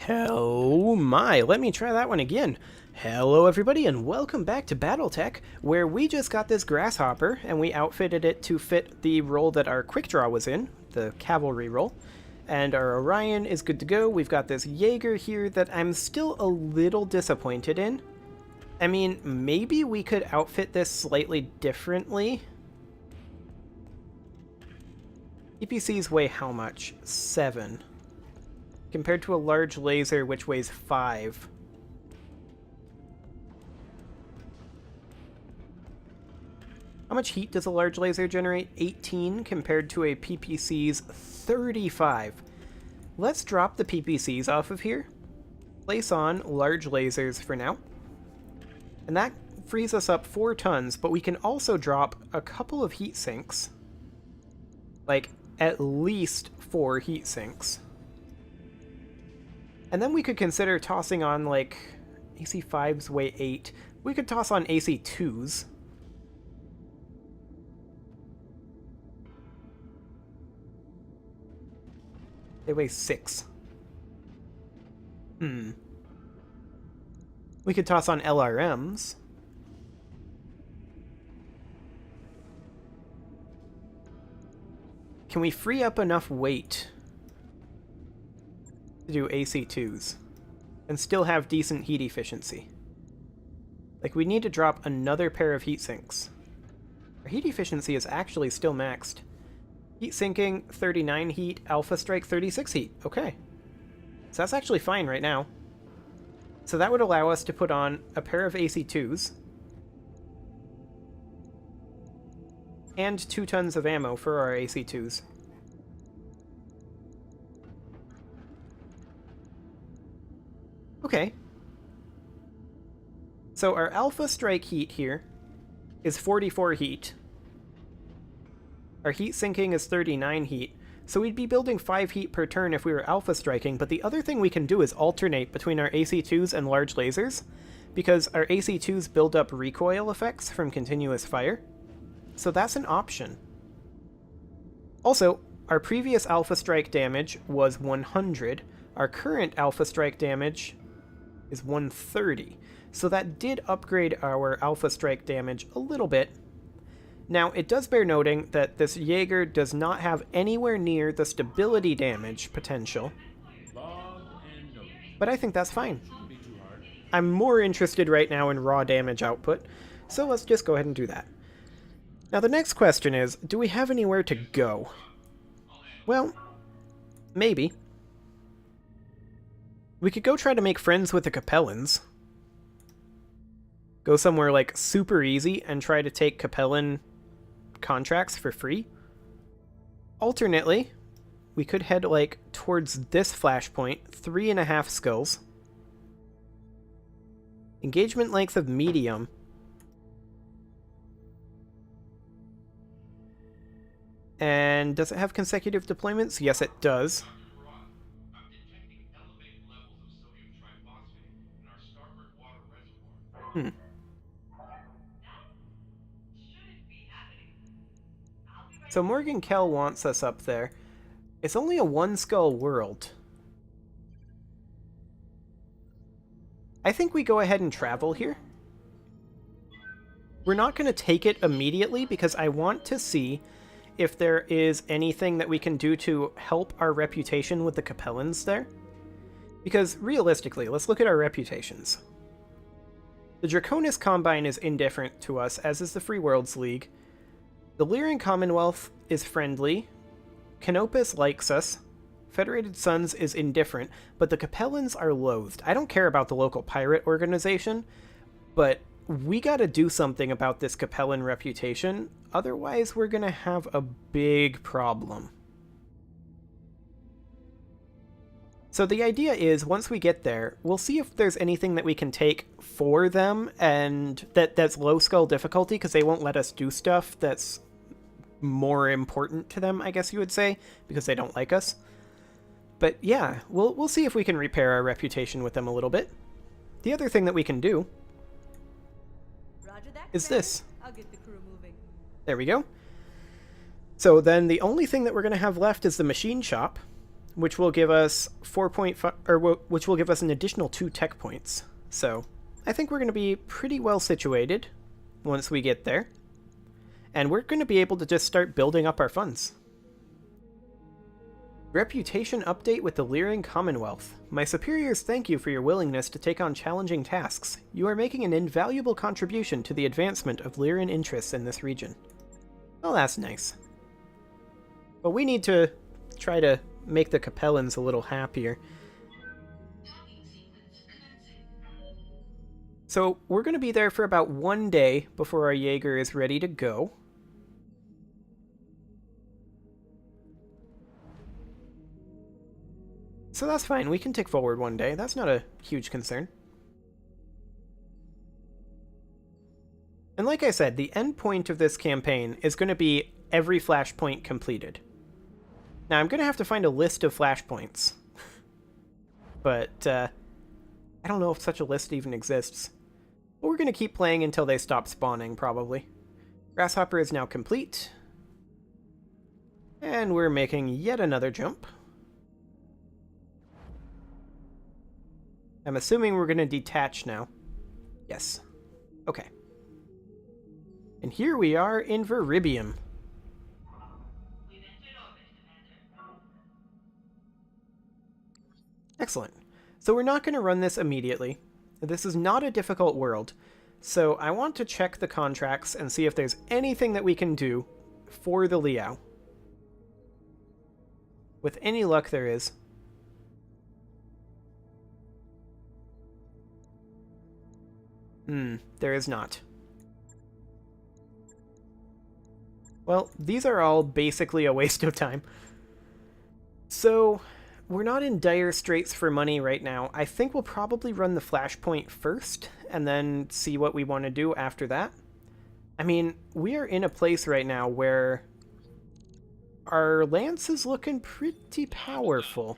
Oh my, let me try that one again. Hello everybody and welcome back to BattleTech, where we just got this grasshopper and we outfitted it to fit the role that our quick draw was in, the cavalry role. And our Orion is good to go. We've got this Jaeger here that I'm still a little disappointed in. I mean, maybe we could outfit this slightly differently. EPCs weigh how much? 7. Compared to a large laser, which weighs 5. How much heat does a large laser generate? 18 compared to a PPC's 35. Let's drop the PPCs off of here. Place on large lasers for now. And that frees us up 4 tons, but we can also drop a couple of heat sinks. Like, at least 4 heat sinks. And then we could consider tossing on, like, AC5s weigh 8. We could toss on AC2s. They weigh 6. We could toss on LRMs. Can we free up enough weight to do AC2s and still have decent heat efficiency? Like, we need to drop another pair of heat sinks. Our heat efficiency is actually still maxed. Heat sinking, 39 heat, Alpha Strike, 36 heat. Okay. So that's actually fine right now. So that would allow us to put on a pair of AC2s and 2 tons of ammo for our AC2s. Okay. So our Alpha Strike heat here is 44 heat. Our heat sinking is 39 heat. So we'd be building 5 heat per turn if we were Alpha Striking, but the other thing we can do is alternate between our AC2s and large lasers, because our AC2s build up recoil effects from continuous fire. So that's an option. Also, our previous Alpha Strike damage was 100. Our current Alpha Strike damage is 130. So that did upgrade our Alpha Strike damage a little bit. Now, it does bear noting that this Jaeger does not have anywhere near the stability damage potential. But I think that's fine. I'm more interested right now in raw damage output, so let's just go ahead and do that. Now, the next question is, do we have anywhere to go? Well, maybe. We could go try to make friends with the Capellans. Go somewhere, like, super easy and try to take Capellan contracts for free. Alternately, we could head, like, towards this Flashpoint, 3.5 skulls. Engagement length of medium. And does it have consecutive deployments? Yes, it does. So Morgan Kell wants us up there. It's only a 1-skull world. I think we go ahead and travel here. We're not going to take it immediately because I want to see if there is anything that we can do to help our reputation with the Capellans there. Because realistically, let's look at our reputations. The Draconis Combine is indifferent to us, as is the Free Worlds League. The Lyrian Commonwealth is friendly. Canopus likes us. Federated Suns is indifferent, but the Capellans are loathed. I don't care about the local pirate organization, but we gotta do something about this Capellan reputation, otherwise we're gonna have a big problem. So the idea is, once we get there, we'll see if there's anything that we can take for them, and that's low skull difficulty, because they won't let us do stuff that's more important to them, I guess you would say, because they don't like us. But yeah, we'll see if we can repair our reputation with them a little bit. The other thing that we can do is this. I'll get the crew moving. There we go. So then the only thing that we're going to have left is the machine shop. which will give us 4.5, or which will give us an additional 2 tech points. So I think we're going to be pretty well situated once we get there. And we're going to be able to just start building up our funds. Reputation update with the Lyran Commonwealth. My superiors thank you for your willingness to take on challenging tasks. You are making an invaluable contribution to the advancement of Lyran interests in this region. Well, that's nice. But we need to try to make the Capellans a little happier. So we're going to be there for about 1 day before our Jaeger is ready to go. So that's fine, we can tick forward 1 day. That's not a huge concern. And like I said, the end point of this campaign is going to be every flashpoint completed. Now I'm going to have to find a list of flashpoints. But I don't know if such a list even exists. But we're going to keep playing until they stop spawning, probably. Grasshopper is now complete. And we're making yet another jump. I'm assuming we're going to detach now. Yes. Okay. And here we are in Veribium. Excellent. So we're not going to run this immediately. This is not a difficult world. So I want to check the contracts and see if there's anything that we can do for the Liao. With any luck, there is. There is not. Well, these are all basically a waste of time. So, we're not in dire straits for money right now. I think we'll probably run the Flashpoint first, and then see what we want to do after that. I mean, we are in a place right now where our lance is looking pretty powerful.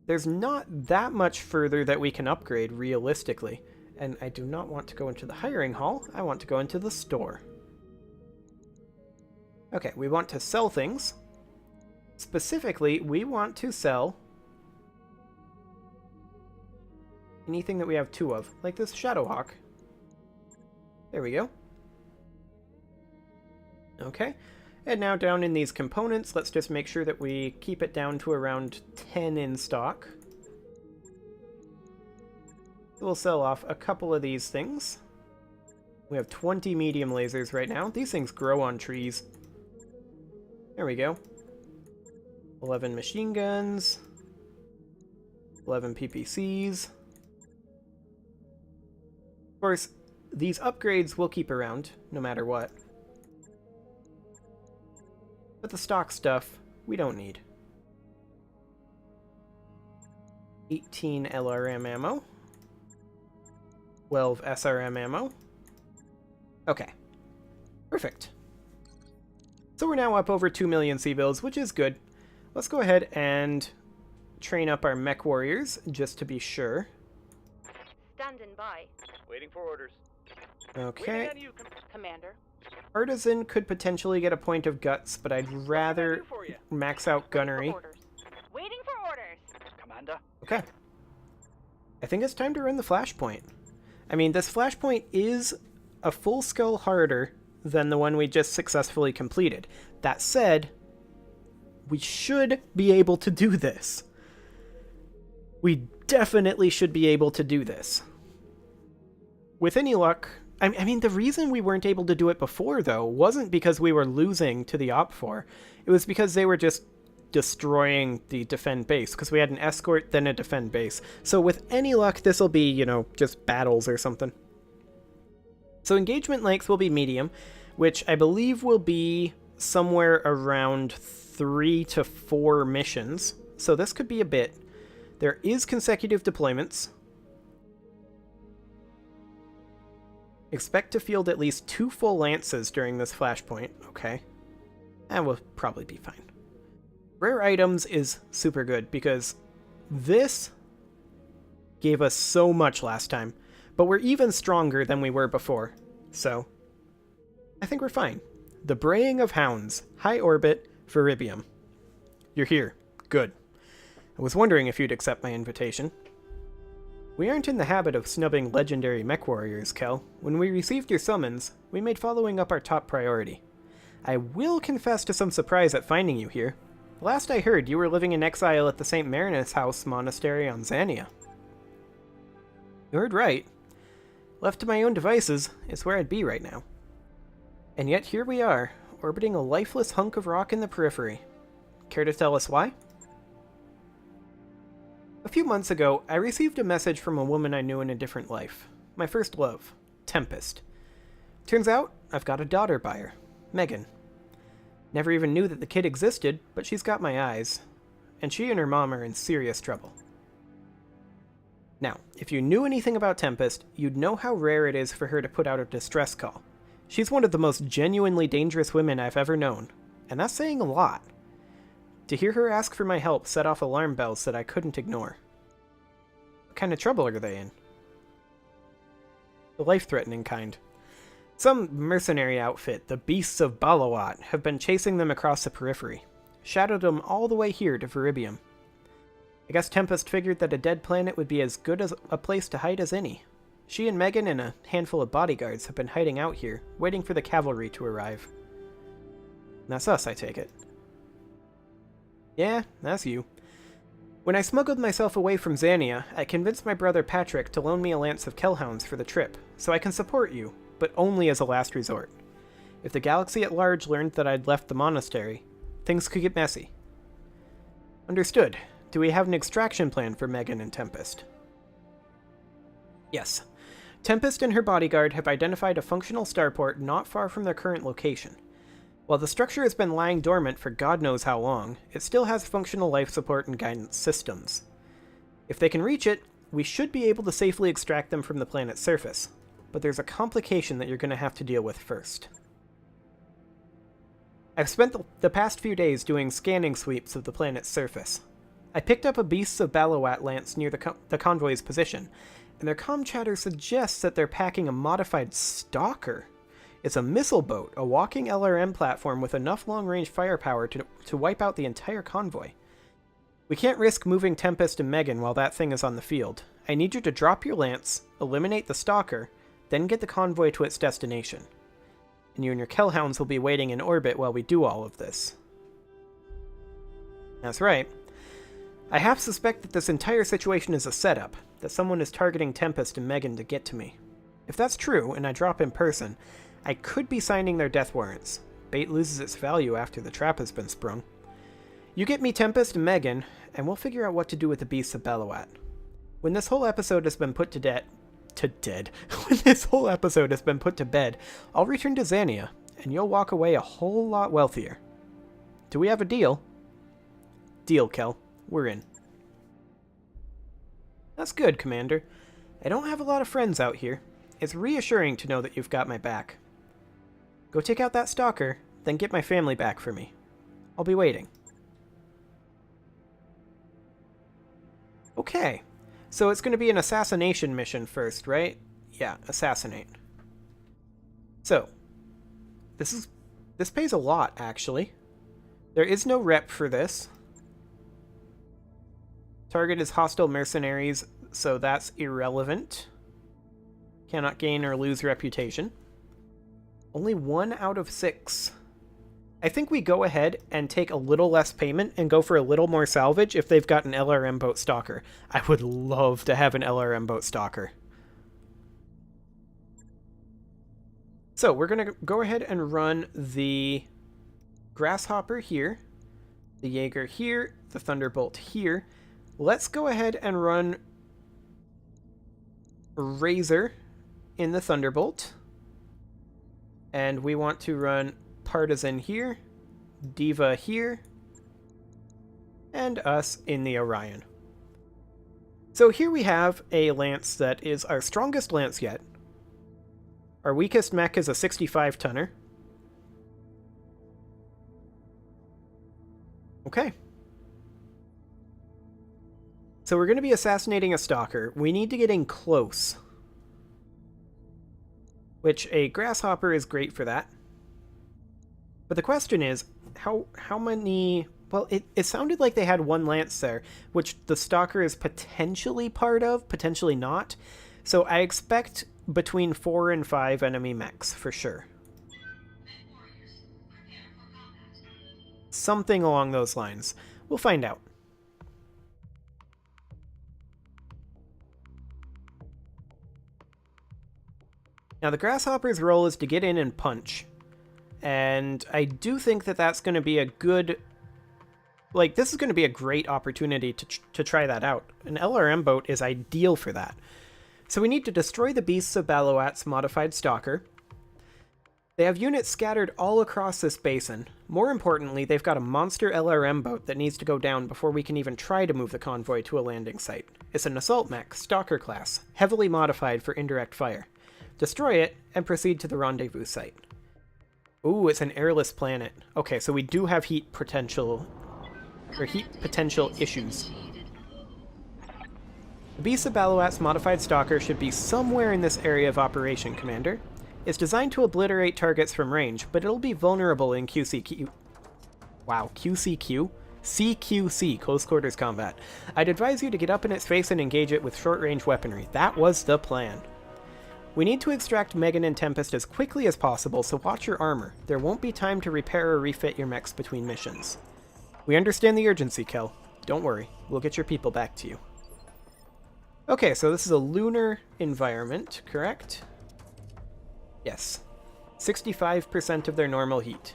There's not that much further that we can upgrade, realistically. And I do not want to go into the hiring hall, I want to go into the store. Okay, we want to sell things. Specifically, we want to sell anything that we have 2 of, like this Shadowhawk. There we go. Okay, and now down in these components, let's just make sure that we keep it down to around 10 in stock. We'll sell off a couple of these things. We have 20 medium lasers right now. These things grow on trees. There we go. 11 machine guns. 11 PPCs. Of course, these upgrades we'll keep around, no matter what. But the stock stuff, we don't need. 18 LRM ammo. 12 SRM ammo. Okay. Perfect. So we're now up over 2 million C-bills, which is good. Let's go ahead and train up our mech warriors, just to be sure. Standing by. Waiting for orders. Okay. On you, Commander. Artisan could potentially get a point of guts, but I'd rather max out gunnery. Waiting for orders. Commander. Okay. I think it's time to run the Flashpoint. I mean, this Flashpoint is a full skull harder than the one we just successfully completed. That said, we should be able to do this. We definitely should be able to do this. With any luck, I mean, the reason we weren't able to do it before, though, wasn't because we were losing to the OPFOR. It was because they were just destroying the defend base, because we had an escort, then a defend base. So with any luck, this will be, you know, just battles or something. So engagement length will be medium, which I believe will be somewhere around 3 to 4 missions. So this could be a bit. There is consecutive deployments. Expect to field at least 2 full lances during this Flashpoint. Okay. And we'll probably be fine. Rare items is super good because this gave us so much last time, but we're even stronger than we were before, so I think we're fine. The Braying of Hounds, High Orbit, Veribium. You're here. Good. I was wondering if you'd accept my invitation. We aren't in the habit of snubbing legendary mech warriors, Kel. When we received your summons, we made following up our top priority. I will confess to some surprise at finding you here. Last I heard, you were living in exile at the St. Marinus House Monastery on Xania. You heard right. Left to my own devices is where I'd be right now. And yet here we are, orbiting a lifeless hunk of rock in the periphery. Care to tell us why? A few months ago, I received a message from a woman I knew in a different life. My first love, Tempest. Turns out, I've got a daughter by her, Megan. Never even knew that the kid existed, but she's got my eyes. And she and her mom are in serious trouble. Now, if you knew anything about Tempest, you'd know how rare it is for her to put out a distress call. She's one of the most genuinely dangerous women I've ever known, and that's saying a lot. To hear her ask for my help set off alarm bells that I couldn't ignore. What kind of trouble are they in? The life-threatening kind. Some mercenary outfit, the Beasts of Balawat, have been chasing them across the periphery. Shadowed them all the way here to Viribium. I guess Tempest figured that a dead planet would be as good as a place to hide as any. She and Megan and a handful of bodyguards have been hiding out here, waiting for the cavalry to arrive. And that's us, I take it. Yeah, that's you. When I smuggled myself away from Xania, I convinced my brother Patrick to loan me a lance of Kellhounds for the trip, so I can support you, but only as a last resort. If the galaxy at large learned that I'd left the monastery, things could get messy. Understood. Do we have an extraction plan for Megan and Tempest? Yes. Tempest and her bodyguard have identified a functional starport not far from their current location. While the structure has been lying dormant for God knows how long, it still has functional life support and guidance systems. If they can reach it, we should be able to safely extract them from the planet's surface. But there's a complication that you're going to have to deal with first. I've spent the past few days doing scanning sweeps of the planet's surface. I picked up a Beasts of Balawat lance near the convoy's position, and their comm chatter suggests that they're packing a modified Stalker. It's a missile boat, a walking LRM platform with enough long-range firepower to wipe out the entire convoy. We can't risk moving Tempest and Megan while that thing is on the field. I need you to drop your lance, eliminate the Stalker, then get the convoy to its destination. And you and your Kellhounds will be waiting in orbit while we do all of this. That's right. I half suspect that this entire situation is a setup, that someone is targeting Tempest and Megan to get to me. If that's true, and I drop in person, I could be signing their death warrants. Bait loses its value after the trap has been sprung. You get me Tempest and Megan, and we'll figure out what to do with the Beasts of Balawat. When this whole episode has been put to when this whole episode has been put to bed, I'll return to Xania, and you'll walk away a whole lot wealthier. Do we have a deal? Deal, Kel. We're in. That's good, Commander. I don't have a lot of friends out here. It's reassuring to know that you've got my back. Go take out that Stalker, then get my family back for me. I'll be waiting. Okay. So it's going to be an assassination mission first, right? Yeah, assassinate. So, this pays a lot, actually. There is no rep for this. Target is hostile mercenaries, so that's irrelevant. Cannot gain or lose reputation. Only 1 out of 6. I think we go ahead and take a little less payment and go for a little more salvage if they've got an LRM boat Stalker. I would love to have an LRM boat Stalker. So we're going to go ahead and run the Grasshopper here, the Jaeger here, the Thunderbolt here. Let's go ahead and run Razor in the Thunderbolt. And we want to run Partisan here, Diva here, and us in the Orion. So here we have a lance that is our strongest lance yet. Our weakest mech is a 65-tonner. Okay. So we're going to be assassinating a Stalker. We need to get in close. Which a Grasshopper is great for that. But the question is, how many Well, it sounded like they had one lance there, which the Stalker is potentially part of, potentially not. So I expect between 4 and 5 enemy mechs, for sure. Something along those lines. We'll find out. Now, the Grasshopper's role is to get in and punch. And I do think that that's going to be a good... Like, this is going to be a great opportunity to try that out. An LRM boat is ideal for that. So we need to destroy the Beasts of Ballarat's modified Stalker. They have units scattered all across this basin. More importantly, they've got a monster LRM boat that needs to go down before we can even try to move the convoy to a landing site. It's an assault mech, Stalker class, heavily modified for indirect fire. Destroy it, and proceed to the rendezvous site. Ooh, it's an airless planet. Okay, so we do have heat potential issues. The Beast of Ballarat's modified Stalker should be somewhere in this area of operation, Commander. It's designed to obliterate targets from range, but it'll be vulnerable in QCQ. Wow, QCQ? CQC, Close Quarters Combat. I'd advise you to get up in its face and engage it with short-range weaponry. That was the plan. We need to extract Megan and Tempest as quickly as possible, so watch your armor. There won't be time to repair or refit your mechs between missions. We understand the urgency, Kel. Don't worry, we'll get your people back to you. Okay, so this is a lunar environment, correct? Yes. 65% of their normal heat.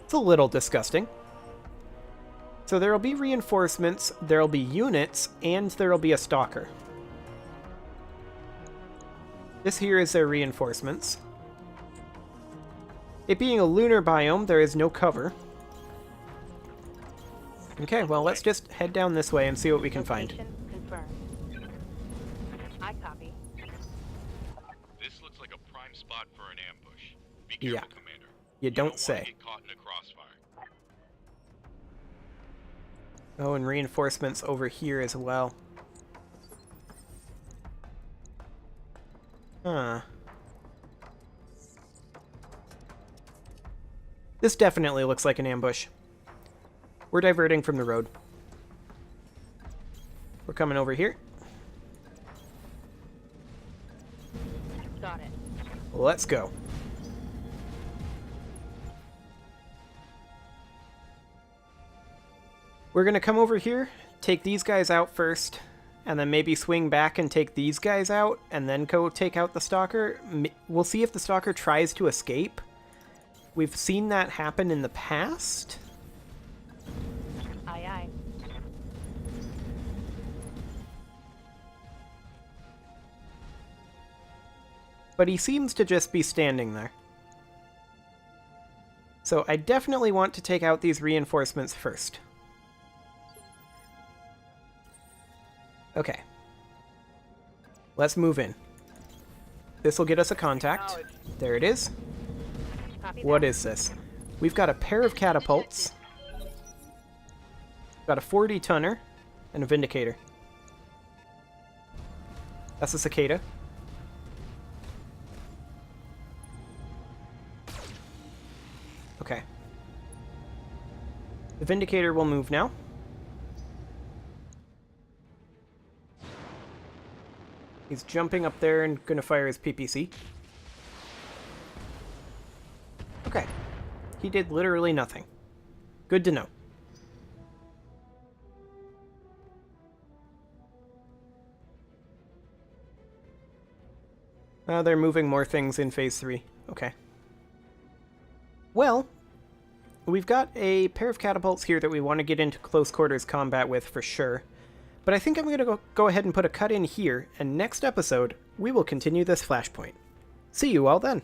It's a little disgusting. So there'll be reinforcements, there'll be units, and there'll be a Stalker. This here is their reinforcements. It being a lunar biome, there is no cover. Okay, well, let's just head down this way and see what we can find. Confirmed. I copy. This looks like a prime spot for an ambush. Be careful, Commander. You don't say. Get caught in a crossfire. Oh, and reinforcements over here as well. Huh. This definitely looks like an ambush. We're diverting from the road. We're coming over here. Got it. Let's go. We're gonna come over here, take these guys out first, and then maybe swing back and take these guys out, and then go take out the Stalker. We'll see if the Stalker tries to escape. We've seen that happen in the past. Aye, aye. But he seems to just be standing there. So I definitely want to take out these reinforcements first. Okay. Let's move in. This will get us a contact. There it is. Copy What that. is this? We've got a pair of catapults. Got a 40-tonner and a Vindicator. That's a Cicada. Okay. The Vindicator will move now. He's jumping up there and gonna fire his PPC. Okay. He did literally nothing. Good to know. They're moving more things in Phase 3. Okay. Well, we've got a pair of catapults here that we want to get into close quarters combat with for sure. But I think I'm going to go ahead and put a cut in here, and next episode, we will continue this Flashpoint. See you all then!